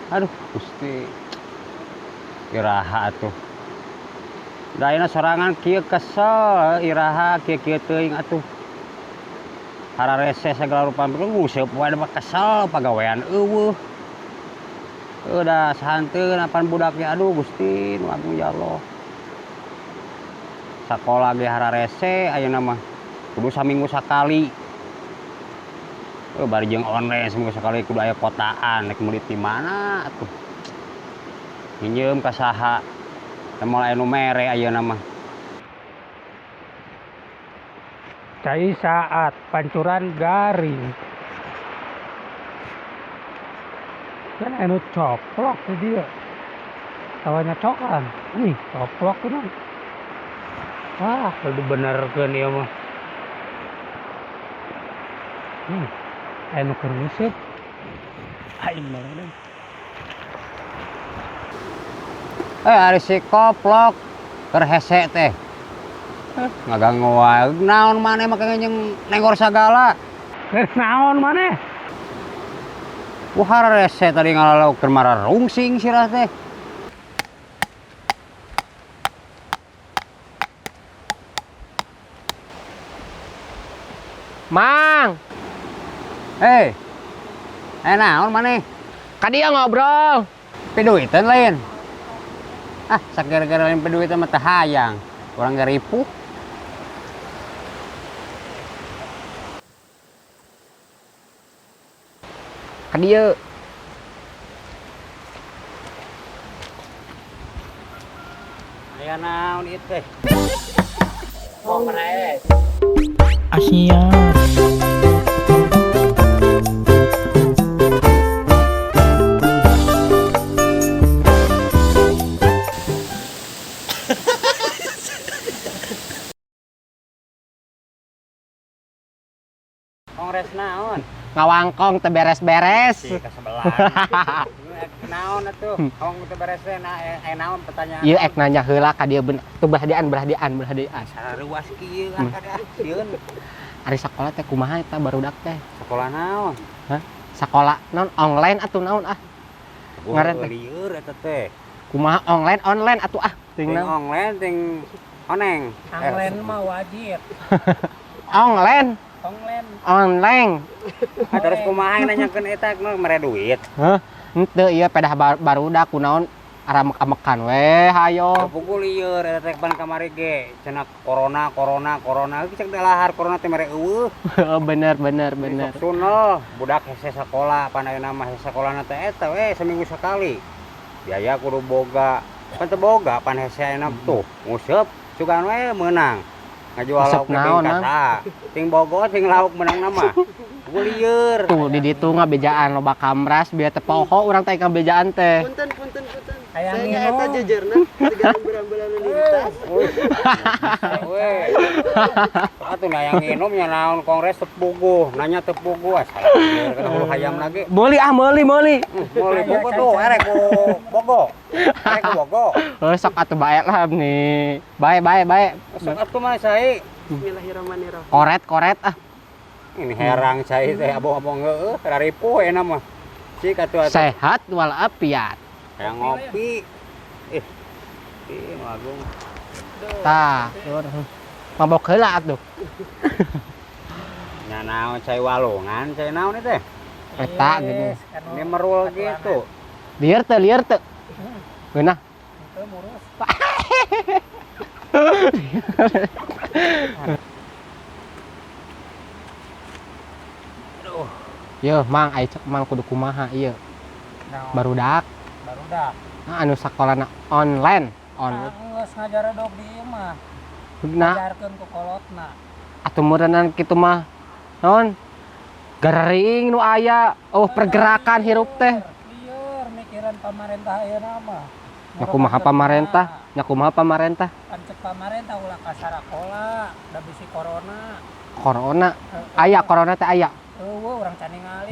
Aduh Gusti iraha atuh dayana sorangan kieu kesel iraha kieu teuing atuh hararese segala rupa nguseup wae mah kesel pagawean eueuh udah santeun apan budaknya aduh Gusti nu agung ya Allah sakola ge hararese ayeuna mah kudu saminggu sakali bari jeung online seminggu sekali kudu aya kotaan rek meuli di mana atuh minjem ka saha moal aya nu mere ayeuna mah cai saat pancuran garing kan anu coplok di dia tawanya cokan nih coplok kan wah kudu benerkeun ieu mah anu keur nguseup aing mah ari si koplok keur hese teh ngaganggu wae naon maneh make ngenyeng nenggor sagala naon maneh ku hararese tadi ngalalau keur mararungsing sirah teh Mang naon maneh ka dia ngobrol piduitan lain sak gara-gara lain piduitan mah teh hayang urang garipuh ka dia aya naon ieu teh oh maneh Asia kongres naon ngawangkong teu beres-beres kasebelah naon atuh kong teu beres teh naon pertanyaan ieu ek nanya heula ka dia teu berhadian saruas kieu kada sieun ari sakola teh kumaha eta barudak teh sekolah naon sakola naon online atuh naon ngaran teh lieur eta teh kumaha online atuh ting online ting oneng online mah wajib online terus kumaha nanyakeun eta mere duit henteu ieu pedah barudak kunaon aramek-amekan we hayo pukul lieur eta teh ban kamari ge cenah corona cek dalahar corona teh mere eueuh bener sunel budak hese sakola pandaeuna mah hese sakolana teh eta we seminggu sekali biaya kudu boga pan teu boga pan hese ayeuna tuh nguseup sugan we meunang ngajual lauk naon ting bogo ting lauk menang nama lieur tuh di ditu ngabejaan loba kamras biar teh poho urang teh ngabejaan teh punten saya eta jejerna tigaan berambulan lintas we atuh aya nginum nya naon kongres tepuguh nanya tepuguh salah kana hulu hayam lagi meuli meuli bogo tuh erek ku bogo sok atuh bae lah nih bae sok atuh mah sae bismillahirrahmanirrahim koret ini herang sae teh abong-abong heueuh raripuh euna mah cik atuh sehat walafiat yang ngopi agung tah mabok heula atuh nya naon cai walungan cai naon teh eta gini ini merul gitu lieur teu geunah teu murus Yo, mang kudu kumaha ieu. Barudak. Anu sakolana online. Geus ngajaredog di ieu mah. Ngajarkeun ku kolotna. Atuh meureunna kitu mah. Naon? Garing nu aya, pergerakan hirup teh. Lieur mikiran pamarentah ayeuna mah. Nya kumaha pamarentah? Kan cek pamarentah ulah ka sarakola, da bisi corona. Corona. Aya corona teh aya. Eueuh urang can ningali.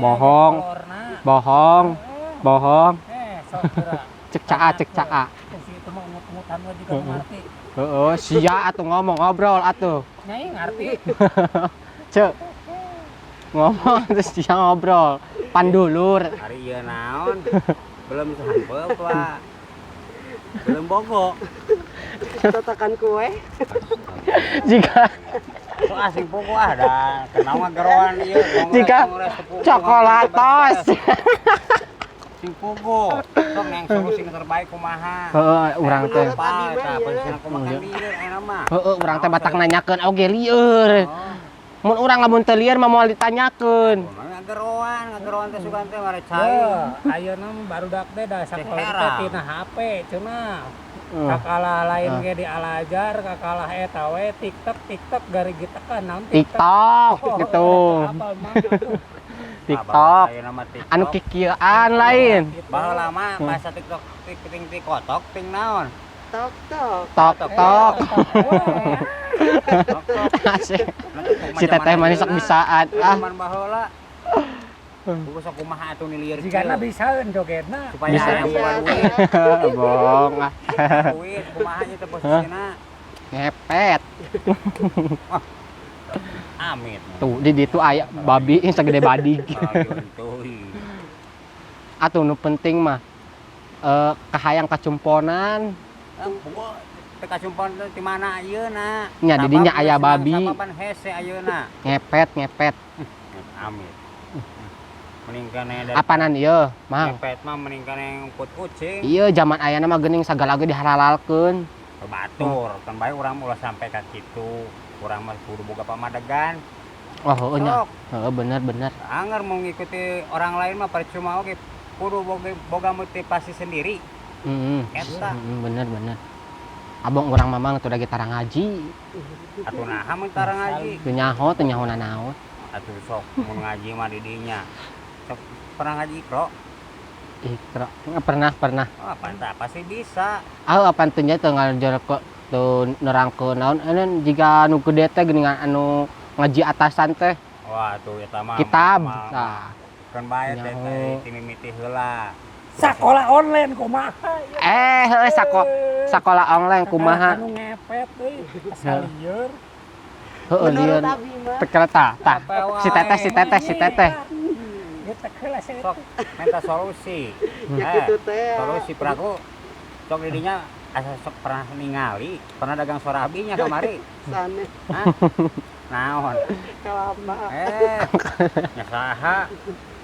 Bohong. Sok kira. Cek caa. Itu mah umut-umutan we juga ngarti. Heeh, sia atuh ngobrol atuh. Nyai ngarti. Cek. Ngomong terus dia ngobrol. Pandulur. Hari ieu naon? Belum sampai Pak. Belum bogo. Tatakan kue. Jika So asing bogo ada. Kenal ngageroan ieu. Jika coklatos. Sing pogo. Sok neng solusi nu terbaik kumaha. Heeh, urang teh. Apa eta pensiun aku makan lieur aya mah. Heeh, urang teh batak nanyakeun oge lieur. Mun urang lamun teu lieur mah moal ditanyakeun. Ngageroan teh sugan teh mare cai. Ayeuna barudak teh da sakola Tehera. teh tina HP cenah. Kakalah lain ge di Al-Azhar, kakalah eta we TikTok gari gitekan naon TikTok gitu. Apal mah. TikTok. Ayeuna mah TikTok. Anu kikieuan lain. Baheula mah bahasa TikTok ting kotok ting naon. Tok tok. Tok tok. Tok tok. Asik. Si teteh manis sok bisaan. Zaman baheula. Kudu sok kumaha atuh ni lieur. Jigana bisaeun jogetna. Supaya Bisa. aya boga duit. Bong. Duit kumaha nya teh posisina. Ngepet. Amit. Tuh di ditu aya babi yang segede badig. Atuh nu penting mah kahayang kacumponan. Teu kasumpon teh di mana ayeuna? Nya di dinya aya babi. Sapapan hese ayeuna. Ngepet. Amit. Mending kana dari Apanan ieu, Mang? ngepet mah mending kana yang ukut kucing. Ieu zaman ayana mah geuning sagala ge dihalalkeun. Batur, kan bae urang ulah sampai ka kitu. Urang mah kudu boga pamadegan. Oh, heueuh nya. Sok, Heeh, bener. anger mau ngikuti orang lain mah percuma oge. Kudu boga motivasi sendiri. Heeh. Eta. Bener. Abang urang mamang teu lagi tara ngaji. Atuh naha mun tara ngaji? Teu nyaho naon. Atuh sok mun ngaji mah di dinya. Sok pernah ngaji Ikro? Ikra. Pernah. Oh, pasti bisa. Apaan teh nya teu ngajar ke teu nerangkeun naon anu jiga nu gede teh geuningan anu ngaji atasan teh. Wah, tuh eta mah Kitab. mah- Tah. Kan bae teh Nyaho. ti mimiti heula. Sakola online kumaha? Heueuh sakola online kumaha. Anu ngepet euy. Asal lieur. Heueuh lieur. Menurut Abi mah Teu tah. Si teteh. Kita kelas Sok minta solusi. ya kitu teh. Solusi praku sok di dinya asa sok pernah ningali, pernah dagang sorabinya kamari. Sanes Hah? Naon? kalama. Nya saha?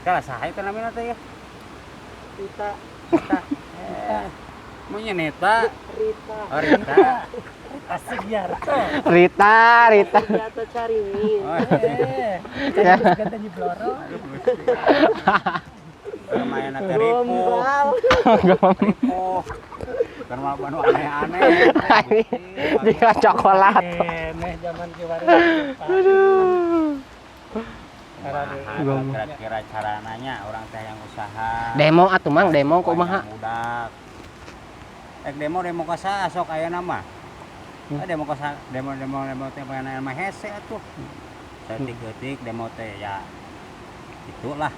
Kala saha itu namina teh ya? Rita, Mau nya Neta, Rita. oh Rita. asik Yarto. Rita. Jatuh cari min. Oh, Jadi segala nyibloro. lumayan teh ripuh. Gombal. Ripuh. Kan malah banu aneh-aneh. Jika coklat. Meh zaman kiwari. Kira-kira cara nanya orang teh yang usaha. Demo atuh Mang, demo kumaha? Budak. Demo ka saha sok ayeuna mah? Demo ka saha? Demo teh pengen mah hese atuh. Detik demo teh ya itulah.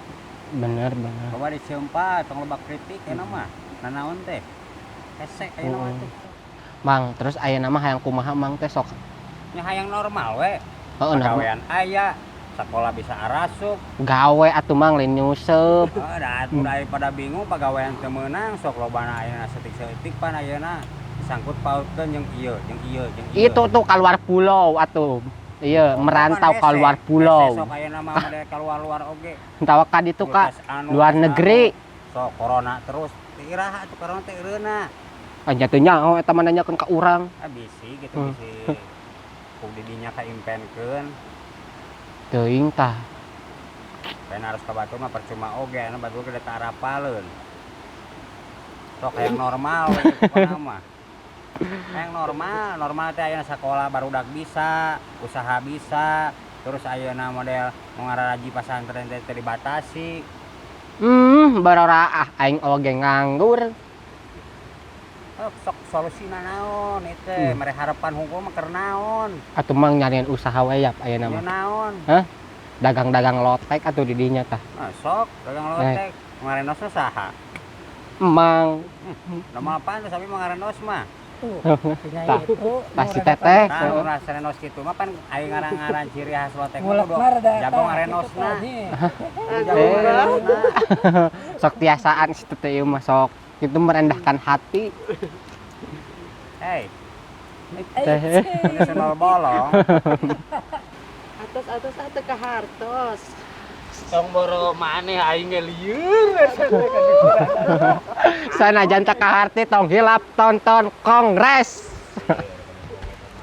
Bener. Coba dicempa tong loba kritik ayeuna mah. Nanaon teh? Hese ayeuna mah teh. Mang, terus ayeuna mah hayang kumaha Mang teh sok? Nya hayang normal we. Heeh, normal. Pagawean aya, sekolah bisa arasup. Gawe atuh Mang lain nyuseup. Da daripada bingung pagawean teu meunang sok lobana ayeuna seutik-seutik pan ayeuna disangkut pautkeun jeung ieu. Itu tuh keluar pulau atuh. Iya, merantau keluar pulau. Sok ayeuna mah made keluar oge. Tawa ka ditu ka Kulkas anu, luar kulkas negeri. anu. Sok corona terus. Iraha atuh corona teh eureuna. Anya teh nyaho eta mah nanyakeun ka urang. Bisi gitu bisi. Ku di dinya kaimpenkeun. Teuing tah. Pen harus ka batur mah percuma oge, anu batur ge teu arapaleun. Sok hayang normal we pokona mah. Hayang normal teh ayeuna sakola barudak bisa, usaha bisa, terus ayeuna model mau ngaraji pasantren teh dibatasi. Barora aing oge nganggur. Sok solusina naon itu mere harapan hukum mah keur naon? Atuh Mang nyarian usaha we yap ayeuna Nya mah. naon? Dagang-dagang lotek atuh di dinya tah. Nah, sok dagang lotek. Ngarenos saha? Mang, Nama apaan tuh sampai ngarenos mah? itu. Punya Tah. itu. Pasti nu rada teteh. Nah, nu rasa renos kitu mah pan aya ngaran-ngaran ciri khas lo teh Ngulek kudu mah rada jagong eta, arenosna. gitu, Teh. Jagong Aduh, arenosna. Sok tiasaan situ teh ieu mah sok itu merendahkan hati. Hei, Teh. punya sendal bolong. Atos atuh ka hartos. Tong boro maneh aing ge lieur. Sanajan teu kaharti tong hilap tonton kongres.